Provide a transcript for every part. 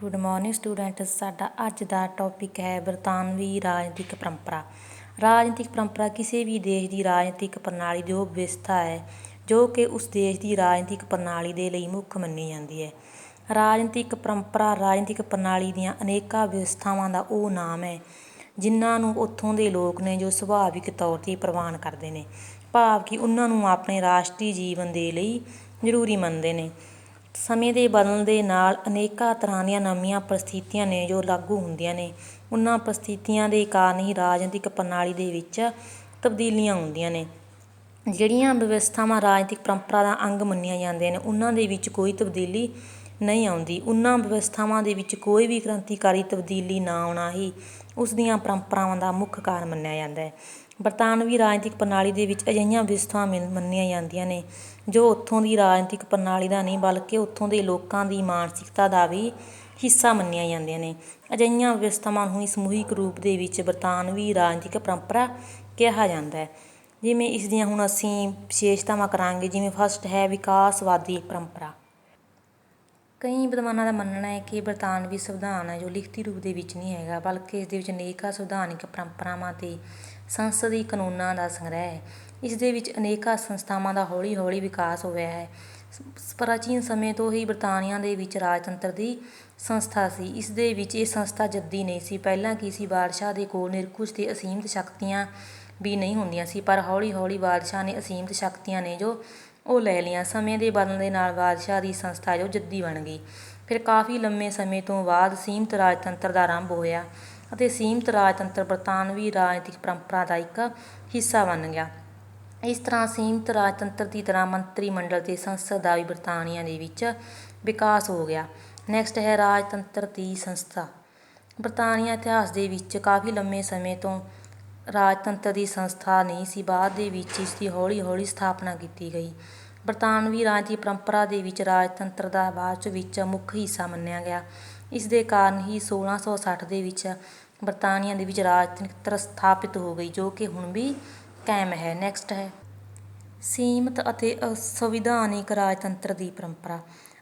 Good morning student. ਸਾਡਾ ਅੱਜ ਦਾ topic ਹੈ ਬਰਤਾਨਵੀ ਰਾਜਨੀਤਿਕ ਪਰੰਪਰਾ। ਰਾਜਨੀਤਿਕ ਪਰੰਪਰਾ ਕਿਸੇ ਵੀ ਦੇਸ਼ ਦੀ ਰਾਜਨੀਤਿਕ ਪ੍ਰਣਾਲੀ ਦੀ ਉਹ ਵਿਵਸਥਾ ਹੈ ਜੋ ਕਿ ਉਸ ਦੇਸ਼ ਦੀ ਰਾਜਨੀਤਿਕ ਪ੍ਰਣਾਲੀ ਦੇ ਲਈ ਮੁੱਖ ਮੰਨੀ ਜਾਂਦੀ ਹੈ। ਰਾਜਨੀਤਿਕ ਪਰੰਪਰਾ ਰਾਜਨੀਤਿਕ ਪ੍ਰਣਾਲੀ ਦੀਆਂ ਅਨੇਕਾਂ ਵਿਵਸਥਾਵਾਂ ਦਾ ਉਹ ਨਾਮ ਹੈ ਜਿਨ੍ਹਾਂ ਨੂੰ ਉੱਥੋਂ ਦੇ ਲੋਕ ਨੇ ਜੋ ਸੁਭਾਵਿਕ ਤੌਰ 'ਤੇ ਪ੍ਰਵਾਨ ਕਰਦੇ ਨੇ, ਭਾਵ ਕਿ ਉਹਨਾਂ ਨੂੰ ਆਪਣੇ ਰਾਸ਼ਟਰੀ ਜੀਵਨ ਦੇ ਲਈ ਜ਼ਰੂਰੀ ਮੰਨਦੇ ਨੇ। ਸਮੇਂ ਦੇ ਬਦਲਣ ਦੇ ਨਾਲ ਅਨੇਕਾਂ ਤਰ੍ਹਾਂ ਦੀਆਂ ਨਵੀਆਂ ਪਰਿਸਥਿਤੀਆਂ ਨੇ ਜੋ ਲਾਗੂ ਹੁੰਦੀਆਂ ਨੇ। ਉਹਨਾਂ ਪਰਿਸਥਿਤੀਆਂ ਦੇ ਕਾਰਨ ਹੀ ਰਾਜਨੀਤਿਕ ਪ੍ਰਣਾਲੀ ਦੇ ਵਿੱਚ ਤਬਦੀਲੀਆਂ ਹੁੰਦੀਆਂ ਨੇ। ਜਿਹੜੀਆਂ ਵਿਵਸਥਾਵਾਂ ਰਾਜਨੀਤਿਕ ਪਰੰਪਰਾ ਦਾ ਅੰਗ ਮੰਨੀਆਂ ਜਾਂਦੀਆਂ ਨੇ ਉਹਨਾਂ ਦੇ ਵਿੱਚ ਕੋਈ ਤਬਦੀਲੀ ਨਹੀਂ ਆਉਂਦੀ। ਉਹਨਾਂ ਵਿਵਸਥਾਵਾਂ ਦੇ ਵਿੱਚ ਕੋਈ ਵੀ ਕ੍ਰਾਂਤੀਕਾਰੀ ਤਬਦੀਲੀ ਨਾ ਆਉਣਾ ਹੀ ਉਸ ਦੀਆਂ ਪਰੰਪਰਾਵਾਂ ਦਾ ਮੁੱਖ ਕਾਰਨ ਮੰਨਿਆ ਜਾਂਦਾ ਹੈ। ਬਰਤਾਨਵੀ ਰਾਜਨੀਤਿਕ ਪ੍ਰਣਾਲੀ ਦੇ ਵਿੱਚ ਅਜਿਹੀਆਂ ਵਿਵਸਥਾਵਾਂ ਮੰਨੀਆਂ ਜਾਂਦੀਆਂ ਨੇ ਜੋ ਉੱਥੋਂ ਦੀ ਰਾਜਨੀਤਿਕ ਪ੍ਰਣਾਲੀ ਦਾ ਨਹੀਂ ਬਲਕਿ ਉੱਥੋਂ ਦੇ ਲੋਕਾਂ ਦੀ ਮਾਨਸਿਕਤਾ ਦਾ ਵੀ ਹਿੱਸਾ ਮੰਨੀਆਂ ਜਾਂਦੀਆਂ ਨੇ। ਅਜਿਹੀਆਂ ਵਿਵਸਥਾਵਾਂ ਨੂੰ ਹੀ ਸਮੂਹਿਕ ਰੂਪ ਦੇ ਵਿੱਚ ਬਰਤਾਨਵੀ ਰਾਜਨੀਤਿਕ ਪਰੰਪਰਾ ਕਿਹਾ ਜਾਂਦਾ ਹੈ। ਜਿਵੇਂ ਇਸ ਦੀਆਂ ਹੁਣ ਅਸੀਂ ਵਿਸ਼ੇਸ਼ਤਾਵਾਂ ਕਰਾਂਗੇ। ਜਿਵੇਂ ਫਸਟ ਹੈ ਵਿਕਾਸਵਾਦੀ ਪਰੰਪਰਾ। ਕਈ ਵਿਦਵਾਨਾਂ ਦਾ ਮੰਨਣਾ ਹੈ ਕਿ ਬਰਤਾਨਵੀ ਸੰਵਿਧਾਨ ਹੈ ਜੋ ਲਿਖਤੀ ਰੂਪ ਦੇ ਵਿੱਚ ਨਹੀਂ ਹੈਗਾ ਬਲਕਿ ਇਸ ਦੇ ਵਿੱਚ ਅਨੇਕਾਂ ਸੰਵਿਧਾਨਿਕ ਪਰੰਪਰਾਵਾਂ ਅਤੇ ਸੰਸਦੀ ਕਾਨੂੰਨਾਂ ਦਾ ਸੰਗ੍ਰਹਿ ਹੈ। ਇਸ ਦੇ ਵਿੱਚ ਅਨੇਕਾਂ ਸੰਸਥਾਵਾਂ ਦਾ ਹੌਲੀ ਹੌਲੀ ਵਿਕਾਸ ਹੋਇਆ ਹੈ। ਪ੍ਰਾਚੀਨ ਸਮੇਂ ਤੋਂ ਹੀ ਬਰਤਾਨੀਆ ਦੇ ਵਿੱਚ ਰਾਜਤੰਤਰ ਦੀ ਸੰਸਥਾ ਸੀ। ਇਸ ਦੇ ਵਿੱਚ ਇਹ ਸੰਸਥਾ ਜੱਦੀ ਨਹੀਂ ਸੀ। ਪਹਿਲਾਂ ਕੀ ਸੀ, ਬਾਦਸ਼ਾਹ ਦੇ ਕੋਲ ਨਿਰੰਕੁਸ਼ ਅਤੇ ਅਸੀਮਿਤ ਸ਼ਕਤੀਆਂ ਵੀ ਨਹੀਂ ਹੁੰਦੀਆਂ ਸੀ, ਪਰ ਹੌਲੀ ਹੌਲੀ ਬਾਦਸ਼ਾਹ ਨੇ ਅਸੀਮਿਤ ਸ਼ਕਤੀਆਂ ਨੇ ਜੋ ਉਹ ਲੈ ਲਈਆਂ। ਸਮੇਂ ਦੇ ਬਦਲਣ ਦੇ ਨਾਲ ਬਾਦਸ਼ਾਹ ਦੀ ਸੰਸਥਾ ਜੋ ਜੱਦੀ ਬਣ ਗਈ। ਫਿਰ ਕਾਫੀ ਲੰਮੇ ਸਮੇਂ ਤੋਂ ਬਾਅਦ ਸੀਮਿਤ ਰਾਜਤੰਤਰ ਦਾ ਆਰੰਭ ਹੋਇਆ ਅਤੇ ਸੀਮਿਤ ਰਾਜਤੰਤਰ ਬਰਤਾਨਵੀ ਰਾਜਨੀਤਿਕ ਪਰੰਪਰਾ ਦਾ ਇੱਕ ਹਿੱਸਾ ਬਣ ਗਿਆ। ਇਸ ਤਰ੍ਹਾਂ ਸੀਮਿਤ ਰਾਜਤੰਤਰ ਦੀ ਤਰ੍ਹਾਂ ਮੰਤਰੀ ਮੰਡਲ ਅਤੇ ਸੰਸਦ ਦਾ ਵੀ ਬਰਤਾਨੀਆ ਦੇ ਵਿੱਚ ਵਿਕਾਸ ਹੋ ਗਿਆ। ਨੈਕਸਟ ਹੈ ਰਾਜਤੰਤਰ ਦੀ ਸੰਸਥਾ। ਬਰਤਾਨੀਆ ਇਤਿਹਾਸ ਦੇ ਵਿੱਚ ਕਾਫੀ ਲੰਮੇ ਸਮੇਂ ਤੋਂ ਰਾਜਤੰਤਰ ਦੀ ਸੰਸਥਾ ਨਹੀਂ ਸੀ। ਬਾਅਦ ਦੇ ਵਿੱਚ ਇਸ ਦੀ ਹੌਲੀ ਹੌਲੀ ਸਥਾਪਨਾ ਕੀਤੀ ਗਈ। ਬਰਤਾਨਵੀ ਰਾਜਨੀਤਿਕ ਪਰੰਪਰਾ ਦੇ ਵਿੱਚ ਰਾਜਤੰਤਰ ਦਾ ਬਾਅਦ ਵਿੱਚ ਮੁੱਖ ਹਿੱਸਾ ਮੰਨਿਆ ਗਿਆ। ਇਸ ਦੇ ਕਾਰਨ ਹੀ 1660 ਦੇ ਵਿੱਚ ਬਰਤਾਨੀਆ ਦੇ ਵਿੱਚ ਰਾਜਤੰਤਰ ਸਥਾਪਿਤ ਹੋ ਗਈ ਜੋ ਕਿ ਹੁਣ ਵੀ ਕਾਇਮ ਹੈ। ਨੈਕਸਟ ਹੈ ਸੀਮਿਤ ਅਤੇ ਅਸੰਵਿਧਾਨਿਕ ਰਾਜਤੰਤਰ ਦੀ ਪਰੰਪਰਾ।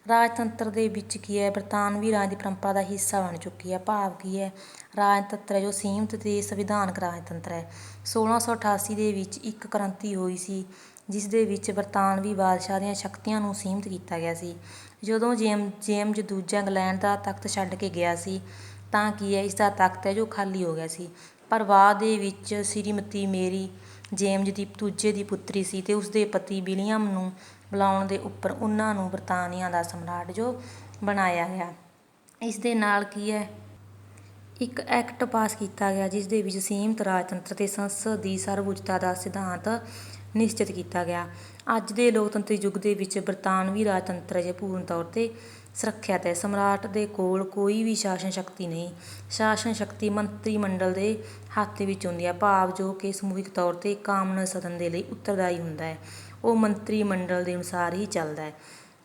ਰਾਜਤੰਤਰ ਦੇ ਵਿੱਚ ਕੀ ਹੈ, ਬਰਤਾਨਵੀ ਰਾਜਨੀਤਿਕ ਪਰੰਪਰਾ ਦਾ ਹਿੱਸਾ ਬਣ ਚੁੱਕੀ ਹੈ। ਭਾਵ ਕੀ ਹੈ, ਰਾਜਤੰਤਰ ਹੈ ਜੋ ਸੀਮਿਤ ਅਤੇ ਸੰਵਿਧਾਨਕ ਰਾਜਤੰਤਰ ਹੈ। 1688 ਦੇ ਵਿੱਚ ਇੱਕ ਕ੍ਰਾਂਤੀ ਹੋਈ ਸੀ ਜਿਸ ਦੇ ਵਿੱਚ ਬਰਤਾਨਵੀ ਬਾਦਸ਼ਾਹ ਦੀਆਂ ਸ਼ਕਤੀਆਂ ਨੂੰ ਸੀਮਿਤ ਕੀਤਾ ਗਿਆ ਸੀ। ਜਦੋਂ ਜੇਮਜ਼ ਦੂਜਾ ਇੰਗਲੈਂਡ ਦਾ ਤਖ਼ਤ ਛੱਡ ਕੇ ਗਿਆ ਸੀ ਤਾਂ ਕੀ ਹੈ, ਇਸ ਦਾ ਤਖ਼ਤ ਹੈ ਜੋ ਖਾਲੀ ਹੋ ਗਿਆ ਸੀ। ਪਰ ਬਾਅਦ ਦੇ ਵਿੱਚ ਸ਼੍ਰੀਮਤੀ ਮੇਰੀ ਜੇਮਜ਼ ਦੂਜੇ ਦੀ ਪੁੱਤਰੀ ਸੀ ਅਤੇ ਉਸਦੇ ਪਤੀ ਵਿਲੀਅਮ ਨੂੰ ਬੁਲਾਉਣ ਦੇ ਉੱਪਰ ਉਹਨਾਂ ਨੂੰ ਬਰਤਾਨੀਆ ਦਾ ਸਮਰਾਟ ਜੋ ਬਣਾਇਆ ਗਿਆ। ਇਸ ਦੇ ਨਾਲ ਕੀ ਹੈ, ਇੱਕ ਐਕਟ ਪਾਸ ਕੀਤਾ ਗਿਆ ਜਿਸ ਦੇ ਵਿੱਚ ਸੀਮਿਤ ਰਾਜਤੰਤਰ ਅਤੇ ਸੰਸਦ ਦੀ ਸਰਵਉੱਚਤਾ ਦਾ ਸਿਧਾਂਤ ਨਿਸ਼ਚਿਤ ਕੀਤਾ ਗਿਆ। ਅੱਜ ਦੇ ਲੋਕਤੰਤਰੀ ਯੁੱਗ ਦੇ ਵਿੱਚ ਬਰਤਾਨਵੀ ਰਾਜਤੰਤਰ ਹੈ ਜੋ ਪੂਰਨ ਤੌਰ 'ਤੇ ਸੁਰੱਖਿਅਤ ਹੈ। ਸਮਰਾਟ ਦੇ ਕੋਲ ਕੋਈ ਵੀ ਸ਼ਾਸਨ ਸ਼ਕਤੀ ਨਹੀਂ। ਸ਼ਾਸਨ ਸ਼ਕਤੀ ਮੰਤਰੀ ਮੰਡਲ ਦੇ ਹੱਥ ਵਿੱਚ ਹੁੰਦੀ ਹੈ, ਭਾਵ ਜੋ ਕਿ ਸਮੂਹਿਕ ਤੌਰ 'ਤੇ ਕਾਮਨ ਸਦਨ ਦੇ ਲਈ ਉੱਤਰਦਾਈ ਹੁੰਦਾ ਹੈ। ਉਹ ਮੰਤਰੀ ਮੰਡਲ ਦੇ ਅਨੁਸਾਰ ਹੀ ਚੱਲਦਾ ਹੈ।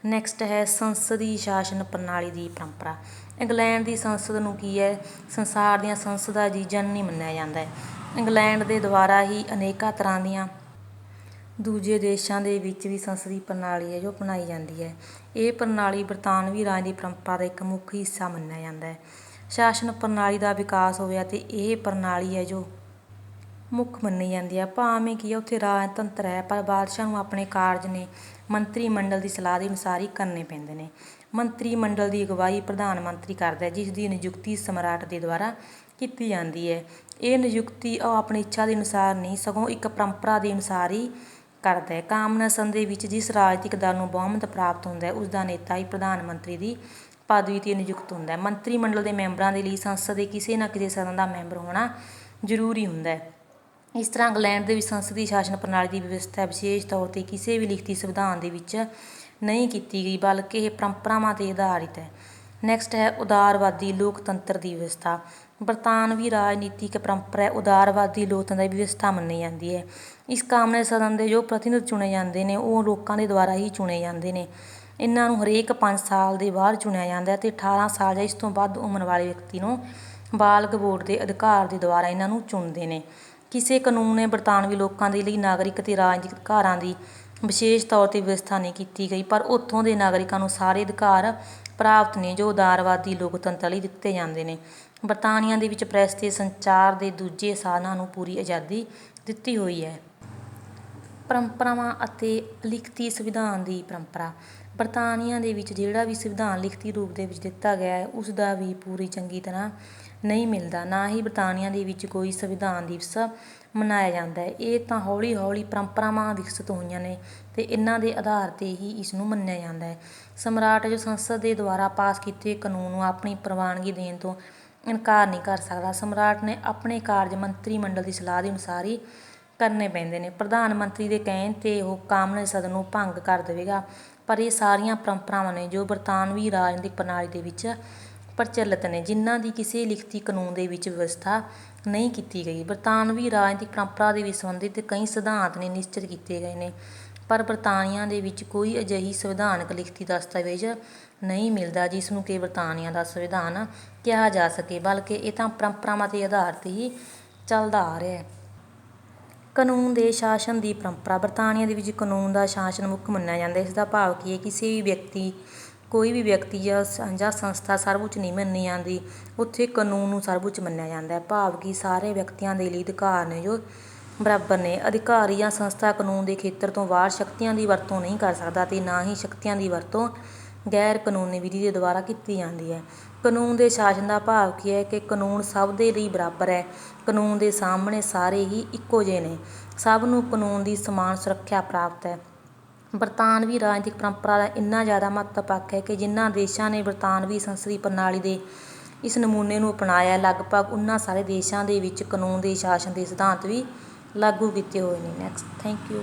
ਨੈਕਸਟ ਹੈ ਸੰਸਦੀ ਸ਼ਾਸਨ ਪ੍ਰਣਾਲੀ ਦੀ ਪਰੰਪਰਾ। ਇੰਗਲੈਂਡ ਦੀ ਸੰਸਦ ਨੂੰ ਕੀ ਹੈ, ਸੰਸਾਰ ਦੀਆਂ ਸੰਸਦਾਂ ਦੀ ਜਨਨੀ ਮੰਨਿਆ ਜਾਂਦਾ ਹੈ। ਇੰਗਲੈਂਡ ਦੇ ਦੁਆਰਾ ਹੀ ਅਨੇਕਾਂ ਤਰ੍ਹਾਂ ਦੀਆਂ ਦੂਜੇ ਦੇਸ਼ਾਂ ਦੇ ਵਿੱਚ ਵੀ ਸੰਸਦੀ ਪ੍ਰਣਾਲੀ ਹੈ ਜੋ ਅਪਣਾਈ ਜਾਂਦੀ ਹੈ। ਇਹ ਪ੍ਰਣਾਲੀ ਬਰਤਾਨਵੀ ਰਾਜਨੀਤਿਕ ਪਰੰਪਰਾ ਦਾ ਇੱਕ ਮੁੱਖ ਹਿੱਸਾ ਮੰਨਿਆ ਜਾਂਦਾ ਹੈ। ਸ਼ਾਸਨ ਪ੍ਰਣਾਲੀ ਦਾ ਵਿਕਾਸ ਹੋਇਆ ਅਤੇ ਇਹ ਪ੍ਰਣਾਲੀ ਹੈ ਜੋ ਮੁੱਖ ਮੰਨੀ ਜਾਂਦੀ ਹੈ। ਭਾਵੇਂ ਕੀ ਹੈ ਉੱਥੇ ਰਾਜਤੰਤਰ ਹੈ ਪਰ ਬਾਦਸ਼ਾਹ ਨੂੰ ਆਪਣੇ ਕਾਰਜ ਨੇ ਮੰਤਰੀ ਮੰਡਲ ਦੀ ਸਲਾਹ ਦੇ ਅਨੁਸਾਰ ਹੀ ਕਰਨੇ ਪੈਂਦੇ ਨੇ। ਮੰਤਰੀ ਮੰਡਲ ਦੀ ਅਗਵਾਈ ਪ੍ਰਧਾਨ ਮੰਤਰੀ ਕਰਦਾ ਹੈ ਜਿਸ ਦੀ ਨਿਯੁਕਤੀ ਸਮਰਾਟ ਦੇ ਦੁਆਰਾ ਕੀਤੀ ਜਾਂਦੀ ਹੈ। ਇਹ ਨਿਯੁਕਤੀ ਉਹ ਆਪਣੀ ਇੱਛਾ ਦੇ ਅਨੁਸਾਰ ਨਹੀਂ ਸਗੋਂ ਇੱਕ ਪਰੰਪਰਾ ਦੇ ਅਨੁਸਾਰ ਹੀ ਕਰਦਾ ਹੈ। ਕਾਮਨ ਸਦਨ ਦੇ ਵਿੱਚ ਜਿਸ ਰਾਜਨੀਤਿਕ ਦਲ ਨੂੰ ਬਹੁਮਤ ਪ੍ਰਾਪਤ ਹੁੰਦਾ ਹੈ ਉਸ ਦਾ ਨੇਤਾ ਹੀ ਪ੍ਰਧਾਨ ਮੰਤਰੀ ਦੀ ਪਦਵੀ 'ਤੇ ਨਿਯੁਕਤ ਹੁੰਦਾ ਹੈ। ਮੰਤਰੀ ਮੰਡਲ ਦੇ ਮੈਂਬਰਾਂ ਦੇ ਲਈ ਸੰਸਦ ਦੇ ਕਿਸੇ ਨਾ ਕਿਸੇ ਸਦਨ ਦਾ ਮੈਂਬਰ ਹੋਣਾ ਜ਼ਰੂਰੀ ਹੁੰਦਾ ਹੈ। ਇਸ ਤਰ੍ਹਾਂ ਇੰਗਲੈਂਡ ਦੇ ਵਿੱਚ ਸੰਸਦੀ ਸ਼ਾਸਨ ਪ੍ਰਣਾਲੀ ਦੀ ਵਿਵਸਥਾ ਵਿਸ਼ੇਸ਼ ਤੌਰ 'ਤੇ ਕਿਸੇ ਵੀ ਲਿਖਤੀ ਸੰਵਿਧਾਨ ਦੇ ਵਿੱਚ ਨਹੀਂ ਕੀਤੀ ਗਈ ਬਲਕਿ ਇਹ ਪਰੰਪਰਾਵਾਂ 'ਤੇ ਆਧਾਰਿਤ ਹੈ। ਨੈਕਸਟ ਹੈ ਉਦਾਰਵਾਦੀ ਲੋਕਤੰਤਰ ਦੀ ਵਿਵਸਥਾ। ਬਰਤਾਨਵੀ ਰਾਜਨੀਤਿਕ ਪਰੰਪਰਾ ਉਦਾਰਵਾਦੀ ਲੋਕਤੰਤਰ ਦੀ ਵਿਵਸਥਾ ਮੰਨੀ ਜਾਂਦੀ ਹੈ। ਇਸ ਕਾਮਨ ਸਦਨ ਦੇ ਜੋ ਪ੍ਰਤੀਨਿਧ ਚੁਣੇ ਜਾਂਦੇ ਨੇ ਉਹ ਲੋਕਾਂ ਦੇ ਦੁਆਰਾ ਹੀ ਚੁਣੇ ਜਾਂਦੇ ਨੇ। ਇਹਨਾਂ ਨੂੰ ਹਰੇਕ 5 ਸਾਲ ਦੇ ਬਾਅਦ ਚੁਣਿਆ ਜਾਂਦਾ ਅਤੇ 18 ਸਾਲ ਜਾਂ ਇਸ ਤੋਂ ਵੱਧ ਉਮਰ ਵਾਲੇ ਵਿਅਕਤੀ ਨੂੰ ਬਾਲਗ ਵੋਟ ਦੇ ਅਧਿਕਾਰ ਦੇ ਦੁਆਰਾ ਇਹਨਾਂ ਨੂੰ ਚੁਣਦੇ ਨੇ। ਕਿਸੇ ਕਾਨੂੰਨ ਨੇ ਬਰਤਾਨਵੀ ਲੋਕਾਂ ਦੇ ਲਈ ਨਾਗਰਿਕ ਅਤੇ ਰਾਜਨੀਤਿਕ ਅਧਿਕਾਰਾਂ ਦੀ ਵਿਸ਼ੇਸ਼ ਤੌਰ 'ਤੇ ਵਿਵਸਥਾ ਨਹੀਂ ਕੀਤੀ ਗਈ ਪਰ ਉੱਥੋਂ ਦੇ ਨਾਗਰਿਕਾਂ ਨੂੰ ਸਾਰੇ ਅਧਿਕਾਰ ਪ੍ਰਾਪਤ ਨੇ ਜੋ ਉਦਾਰਵਾਦੀ ਲੋਕਤੰਤਰ ਲਈ ਦਿੱਤੇ ਜਾਂਦੇ ਨੇ। ਬਰਤਾਨੀਆ ਦੇ ਵਿੱਚ ਪ੍ਰੈਸ ਤੇ ਸੰਚਾਰ ਦੇ ਦੂਜੇ ਸਾਧਨਾਂ ਨੂੰ ਪੂਰੀ ਆਜ਼ਾਦੀ ਦਿੱਤੀ ਹੋਈ ਹੈ। ਪਰੰਪਰਾਵਾਂ ਅਤੇ ਲਿਖਤੀ ਸੰਵਿਧਾਨ ਦੀ ਪਰੰਪਰਾ। ਬਰਤਾਨੀਆ ਦੇ ਵਿੱਚ ਜਿਹੜਾ ਵੀ ਸੰਵਿਧਾਨ ਲਿਖਤੀ ਰੂਪ ਦੇ ਵਿੱਚ ਦਿੱਤਾ ਗਿਆ ਹੈ ਉਸ ਦਾ ਵੀ ਪੂਰੀ ਚੰਗੀ ਤਰ੍ਹਾਂ ਨਹੀਂ ਮਿਲਦਾ। ਨਾ ਹੀ ਬਰਤਾਨੀਆ ਦੇ ਵਿੱਚ ਕੋਈ ਸੰਵਿਧਾਨ ਦਿਵਸ ਮਨਾਇਆ ਜਾਂਦਾ ਹੈ। ਇਹ ਤਾਂ ਹੌਲੀ ਹੌਲੀ ਪਰੰਪਰਾਵਾਂ ਵਿਕਸਿਤ ਹੋਈਆਂ ਨੇ ਅਤੇ ਇਹਨਾਂ ਦੇ ਆਧਾਰ 'ਤੇ ਹੀ ਇਸ ਨੂੰ ਮੰਨਿਆ ਜਾਂਦਾ ਹੈ। ਸਮਰਾਟ ਜੋ ਸੰਸਦ ਦੇ ਦੁਆਰਾ ਪਾਸ ਕੀਤੇ ਕਾਨੂੰਨ ਨੂੰ ਆਪਣੀ ਪ੍ਰਵਾਨਗੀ ਦੇਣ ਤੋਂ ਇਨਕਾਰ ਨਹੀਂ ਕਰ ਸਕਦਾ। ਸਮਰਾਟ ਨੇ ਆਪਣੇ ਕਾਰਜ ਮੰਤਰੀ ਮੰਡਲ ਦੀ ਸਲਾਹ ਦੇ ਅਨੁਸਾਰ ਹੀ ਕਰਨੇ ਪੈਂਦੇ ਨੇ। ਪ੍ਰਧਾਨ ਮੰਤਰੀ ਦੇ ਕਹਿਣ 'ਤੇ ਉਹ ਕਾਮਨ ਸਦਨ ਨੂੰ ਭੰਗ ਕਰ ਦੇਵੇਗਾ। ਪਰ ਇਹ ਸਾਰੀਆਂ ਪਰੰਪਰਾਵਾਂ ਨੇ ਜੋ ਬਰਤਾਨਵੀ ਰਾਜਨੀਤਿਕ ਪ੍ਰਣਾਲੀ ਦੇ ਵਿੱਚ ਪ੍ਰਚਲਿਤ ਨੇ, ਜਿਨ੍ਹਾਂ ਦੀ ਕਿਸੇ ਲਿਖਤੀ ਕਾਨੂੰਨ ਦੇ ਵਿੱਚ ਵਿਵਸਥਾ ਨਹੀਂ ਕੀਤੀ ਗਈ। ਬਰਤਾਨਵੀ ਰਾਜਨੀਤਿਕ ਪਰੰਪਰਾ ਦੇ ਵਿੱਚ ਸੰਬੰਧਿਤ ਕਈ ਸਿਧਾਂਤ ਨੇ ਨਿਸ਼ਚਿਤ ਕੀਤੇ ਗਏ ਨੇ, ਪਰ ਬਰਤਾਨੀਆ ਦੇ ਵਿੱਚ ਕੋਈ ਅਜਿਹੀ ਸੰਵਿਧਾਨਕ ਲਿਖਤੀ ਦਸਤਾਵੇਜ਼ ਨਹੀਂ ਮਿਲਦਾ ਜਿਸ ਨੂੰ ਕਿ ਬਰਤਾਨੀਆ ਦਾ ਸੰਵਿਧਾਨ ਕਿਹਾ ਜਾ ਸਕੇ, ਬਲਕਿ ਇਹ ਤਾਂ ਪਰੰਪਰਾਵਾਂ ਦੇ ਆਧਾਰ 'ਤੇ ਹੀ ਚੱਲਦਾ ਆ ਰਿਹਾ ਹੈ। ਕਾਨੂੰਨ ਦੇ ਸ਼ਾਸਨ ਦੀ ਪਰੰਪਰਾ। ਬਰਤਾਨੀਆ ਦੇ ਵਿੱਚ ਕਾਨੂੰਨ ਦਾ ਸ਼ਾਸਨ ਮੁੱਖ ਮੰਨਿਆ ਜਾਂਦਾ ਹੈ। ਇਸ ਦਾ ਭਾਵ ਕੀ ਹੈ? ਕੋਈ ਵੀ ਵਿਅਕਤੀ ਜਾਂ ਸੰਸਥਾ ਸਰਵਉੱਚ ਨਹੀਂ ਮੰਨੀ ਜਾਂਦੀ, ਉੱਥੇ ਕਾਨੂੰਨ ਨੂੰ ਸਰਵਉੱਚ ਮੰਨਿਆ ਜਾਂਦਾ ਹੈ। ਭਾਵ ਕਿ ਸਾਰੇ ਵਿਅਕਤੀਆਂ ਦੇ ਲਈ ਅਧਿਕਾਰ ਨੇ ਜੋ ਬਰਾਬਰ ਨੇ। ਅਧਿਕਾਰੀ ਜਾਂ ਸੰਸਥਾ ਕਾਨੂੰਨ ਦੇ ਖੇਤਰ ਤੋਂ ਬਾਹਰ ਸ਼ਕਤੀਆਂ ਦੀ ਵਰਤੋਂ ਨਹੀਂ ਕਰ ਸਕਦਾ ਅਤੇ ਨਾ ਹੀ ਸ਼ਕਤੀਆਂ ਦੀ ਵਰਤੋਂ ਗੈਰ ਕਾਨੂੰਨੀ ਵਿਧੀ ਦੇ ਦੁਆਰਾ ਕੀਤੀ ਜਾਂਦੀ ਹੈ। ਕਾਨੂੰਨ ਦੇ ਸ਼ਾਸਨ ਦਾ ਭਾਵ ਕੀ ਹੈ ਕਿ ਕਾਨੂੰਨ ਸਭ ਦੇ ਲਈ ਬਰਾਬਰ ਹੈ। ਕਾਨੂੰਨ ਦੇ ਸਾਹਮਣੇ ਸਾਰੇ ਹੀ ਇੱਕੋ ਜਿਹੇ ਨੇ। ਸਭ ਨੂੰ ਕਾਨੂੰਨ ਦੀ ਸਮਾਨ ਸੁਰੱਖਿਆ ਪ੍ਰਾਪਤ ਹੈ। ਬਰਤਾਨਵੀ ਰਾਜਨੀਤਿਕ ਪਰੰਪਰਾ ਦਾ ਇੰਨਾ ਜ਼ਿਆਦਾ ਮਹੱਤਵ ਪੱਖ ਹੈ ਕਿ ਜਿਨ੍ਹਾਂ ਦੇਸ਼ਾਂ ਨੇ ਬਰਤਾਨਵੀ ਸੰਸਦੀ ਪ੍ਰਣਾਲੀ ਦੇ ਇਸ ਨਮੂਨੇ ਨੂੰ ਅਪਣਾਇਆ, ਲਗਭਗ ਉਨ੍ਹਾਂ ਸਾਰੇ ਦੇਸ਼ਾਂ ਦੇ ਵਿੱਚ ਕਾਨੂੰਨ ਦੇ ਸ਼ਾਸਨ ਦੇ ਸਿਧਾਂਤ ਵੀ ਲਾਗੂ ਕੀਤੇ ਹੋਏ ਨੇ। Next, thank you.